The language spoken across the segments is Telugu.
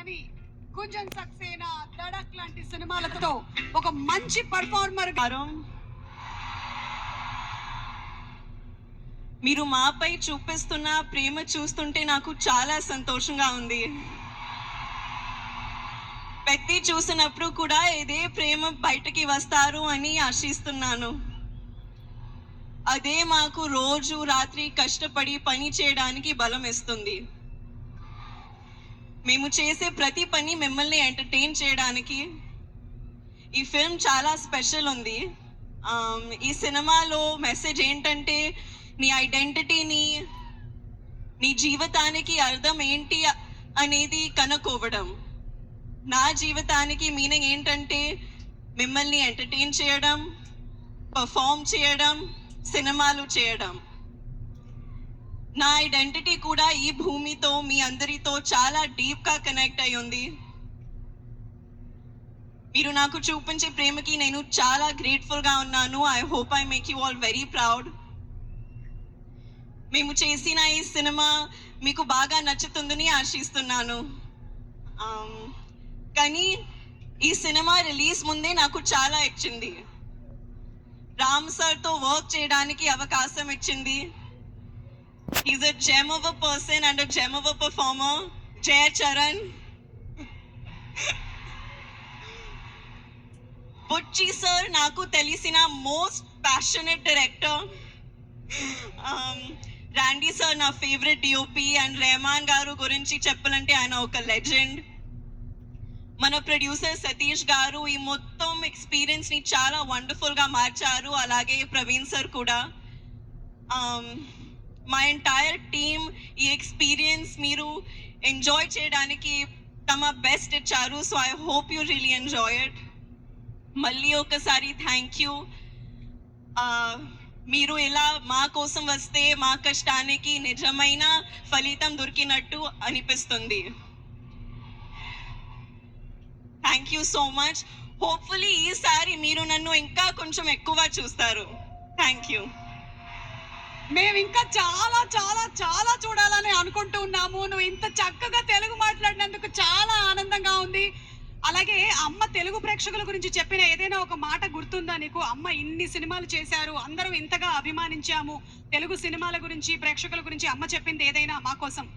జాహ్నవి, గుంజన్ సక్సేనా, దడక్ లాంటి సినిమాలతో ఒక మంచి పర్ఫార్మర్ గారు. మీరు మాపై చూపిస్తున్న ప్రేమ చూస్తుంటే నాకు చాలా సంతోషంగా ఉంది. పెద్ద చూసినప్పుడు కూడా ఇదే ప్రేమ బయటకి వస్తారు అని ఆశిస్తున్నాను. అదే మాకు రోజు రాత్రి కష్టపడి పని చేయడానికి బలం ఇస్తుంది. మేము చేసే ప్రతి పని మిమ్మల్ని ఎంటర్టైన్ చేయడానికి. ఈ ఫిల్మ్ చాలా స్పెషల్ ఉంది. ఈ సినిమాలో మెసేజ్ ఏంటంటే నీ ఐడెంటిటీని, నీ జీవితానికి అర్థం ఏంటి అనేది కనుక్కోవడం. నా జీవితానికి మీనింగ్ ఏంటంటే మిమ్మల్ని ఎంటర్టైన్ చేయడం, పర్ఫామ్ చేయడం, సినిమాలు చేయడం. నా ఐడెంటిటీ కూడా ఈ భూమితో, మీ అందరితో చాలా డీప్గా కనెక్ట్ అయి ఉంది. మీరు నాకు చూపించే ప్రేమకి నేను చాలా గ్రేట్ఫుల్గా ఉన్నాను. I hope I make you all very proud. మేము చేసిన ఈ సినిమా మీకు బాగా నచ్చుతుందని ఆశిస్తున్నాను. కానీ ఈ సినిమా రిలీజ్ ముందే నాకు చాలా ఇచ్చింది. రామ్ సార్తో వర్క్ చేయడానికి అవకాశం ఇచ్చింది. Is a gem of a person and a gem of a performer. Jaya Charan. Buchi sir నాకు తెలిసిన most passionate director. Randy sir నా ఫేవరెట్ డిఓపి. అండ్ రెహమాన్ గారు గురించి చెప్పాలంటే ఆయన ఒక లెజెండ్. మన ప్రొడ్యూసర్ సతీష్ గారు ఈ మొత్తం ఎక్స్పీరియన్స్ ని చాలా వండర్ఫుల్ గా మార్చారు. అలాగే ప్రవీణ్ సార్ కూడా. మా ఎంటైర్ టీమ్ ఈ ఎక్స్పీరియన్స్ మీరు ఎంజాయ్ చేయడానికి తమ బెస్ట్ ఇచ్చారు. So I hope you really enjoy it. మళ్ళీ ఒకసారి థ్యాంక్ యూ. మీరు ఇలా మా కోసం వస్తే మా కష్టానికి నిజమైన ఫలితం దొరికినట్టు అనిపిస్తుంది. Thank you so much. Hopefully ఈసారి మీరు నన్ను ఇంకా కొంచెం ఎక్కువ చూస్తారు. Thank you. మేము ఇంకా చాలా చాలా చాలా చూడాలని అనుకుంటూ ఉన్నాము. నువ్వు ఇంత చక్కగా తెలుగు మాట్లాడినందుకు చాలా ఆనందంగా ఉంది. అలాగే అమ్మ తెలుగు ప్రేక్షకుల గురించి చెప్పిన ఏదైనా ఒక మాట గుర్తుందా నీకు? అమ్మ ఇన్ని సినిమాలు చేశారు, అందరం ఇంతగా అభిమానించాము, తెలుగు సినిమాల గురించి, ప్రేక్షకుల గురించి అమ్మ చెప్పింది ఏదైనా మా కోసం?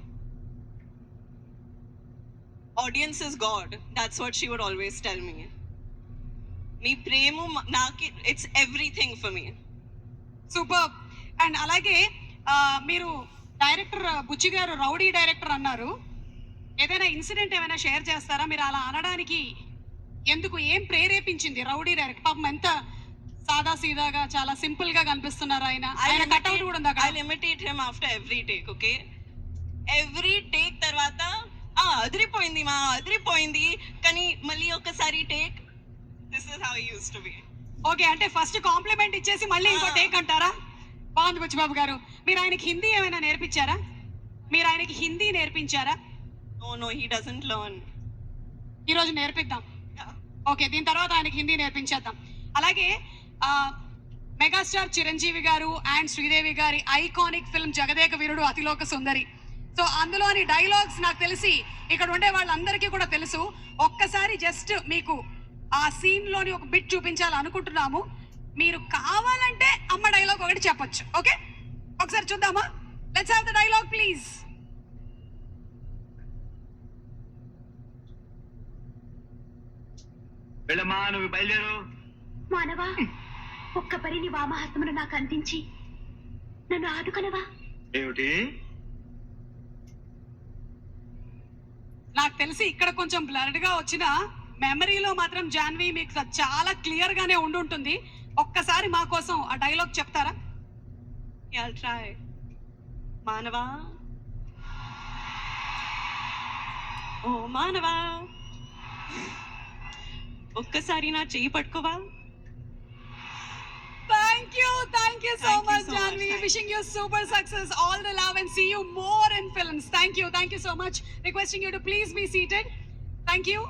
Audience is god. That's what she would always tell me. మీ ప్రేమ నాకు it's everything for me. Super. And అలాగే మీరు డైరెక్టర్ బుచ్చి గారు రౌడీ డైరెక్టర్ అన్నారు. ఏదైనా ఇన్సిడెంట్ ఏమైనా షేర్ చేస్తారా? మీరు అలా అనడానికి ఎందుకు, ఏం ప్రేరేపించింది? రౌడీ డైరెక్టర్ పాపం ఎంత సాదా సీదాగా చాలా సింపుల్ గా కనిపిస్తున్నారు ఆయన. ఆయన కట్అవుట్ కూడా ఉంది. I imitate him after every take. Okay, every take తర్వాత అదిరిపోయింది అదిరిపోయింది, కానీ మళ్ళీ ఒకసారి take. This is how he used to be. Okay, అంటే ఫస్ట్ కాంప్లిమెంట్ ఇచ్చేసి మళ్ళీ ఇంకో టేక్ అంటారా? బాగుంది బుచ్చిబాబు గారు. మీరు ఆయనకి హిందీ ఏమైనా నేర్పించారా? మీరు ఆయనకి Hindi నేర్పించారా? No, he doesn't learn. ఈ రోజు నేర్పిద్దాం. ఓకే, దీని తర్వాత ఆయనకి హిందీ నేర్పించేద్దాం. అలాగే మెగాస్టార్ చిరంజీవి గారు అండ్ శ్రీదేవి గారి iconic film Jagadeka Veerudu Athiloka Sundari. So అందులోని డైలాగ్స్ నాకు తెలిసి ఇక్కడ ఉండే వాళ్ళందరికీ కూడా తెలుసు. ఒక్కసారి జస్ట్ మీకు ఆ సీన్ లోని ఒక బిట్ చూపించాలి అనుకుంటున్నాము. మీరు కావాలంటే అమ్మ డైలాగ్ ఒకటి చెప్పొచ్చు. ఓకే, ఒకసారి చూద్దామా? Let's have the dialogue please. వెళ్ళమ్మా, నువ్వు బయలుదేరు. మానవా, ఒక్క పరిని వామహస్తమును నాకు అందించి నన్ను ఆదుకొనవా? ఏమిటి? నాకు తెలిసి ఇక్కడ కొంచెం బ్లర్డ్ గా వచ్చిన మెమరీలో మాత్రం జాన్వి మీకు చాలా క్లియర్ గానే ఉండుంటుంది. ఒక్కసారి మా కోసం ఆ డైలాగ్ చెప్తారా? I'll try. మానవా, ఓ మానవా, ఒక్కసారి నా చెయ్యి పట్టుకోవా? Thank you so Thank you so much, much. Janvi. Wishing you super success, all the love, and see you more in films. Thank you so much. Requesting you to please be seated. Thank you.